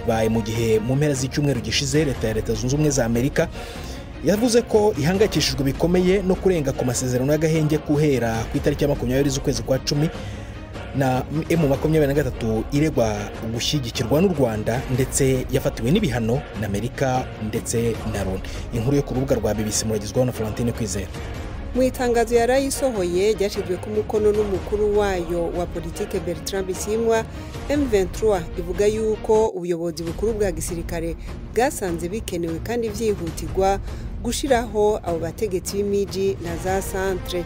bibaye mu gihe mu mpera z'icyumweru gishize leta zunze ubumwe za Amerika yavuze ko ihangayikishijwe bikomeye no kurenga ku masezerano y'agahenge guhera ku itariki ya 20 z'ukwezi kwa 10 na M23 iregwa gushyigikirwa n'u Rwanda ndetse yafatiwe n'ibihano na Amerika ndetse na Loni. Inkuru yo ku rubuga rwa BBC muragizwaho na Florentine Kwizera. Mu itangazo yarayisohoye ryashizwe ku mukono n'umukuru wayo wa politike Bertrand Bisimwa, M23 ivuga yuko ubuyobozi bukuru bwa gisirikare bwasanze bikenewe kandi vyihutirwa gushiraho abo bategetsi b'imiji na za centre.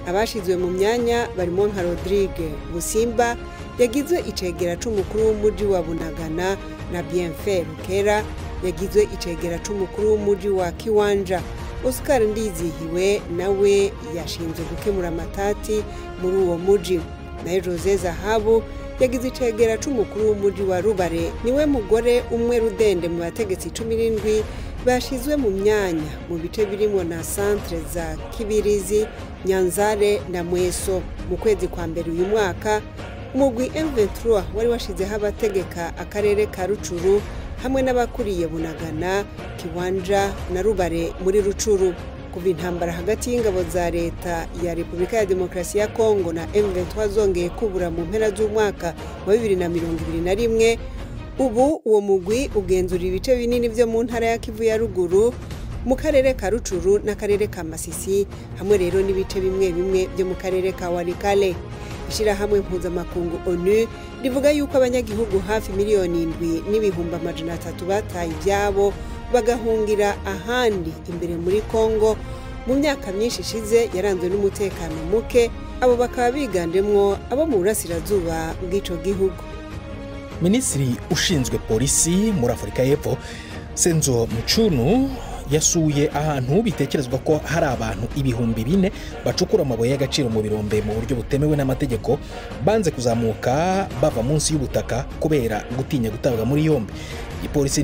Abashizwe mu myanya barimo nka Rodrigue Busimba yagizwe icegera c'umukuru w'umuji wa Bunagana na Bienfait Rukera yagizwe icegera c'umukuru w'umuji wa Kiwanja. Oscar Ndizihiwe nawe yashinzwe gukemura amatati muri uwo muji. Naye Jose Zahabu yagize icegera c'umukuru w'umuji wa Rubare, niwe mugore umwe rudende mu bategetsi 17 bashizwe mu myanya mu bice birimo na centre za Kibirizi, Nyanzare na Mweso. Mu kwezi kwa mbere uyu mwaka umugwi M23 wari washizeho abategeka akarere ka Rucuru hamwe n'abakuriye Bunagana, Kiwanja na Rubare muri Rucuru. Kuva intambara hagati y'ingabo za leta ya Repubulika ya Demokarasi ya Kongo na M23 zongeye kubura mu mpera z'umwaka wa 2021, ubu uwo mugwi ugenzura ibice binini byo mu ntara ya Kivu ya ruguru, mu karere ka Rucuru n'akarere ka Masisi, hamwe rero n'ibice bimwe bimwe byo mu karere ka Walikale. Ishirahamwe mpuzamakungu ONU rivuga yuko abanyagihugu hafi 7,300,000 bataye ibyabo bagahungira ahandi imbere muri Kongo mu myaka myinshi ishize yaranzwe n'umutekano muke. Abo bakaba bigandemwo abo mu burasirazuba bw'ico gihugu. Minisitiri ushinzwe polisi muri Afurika y'Epfo Senzo Mchunu yasuye ahantu bitekerezwa ko hari abantu 4,000 bacukura amabuye y'agaciro mu birombe mu buryo butemewe n'amategeko, banze kuzamuka bava munsi y'ubutaka kubera gutinya gutabwa muri yombi. Ipolisi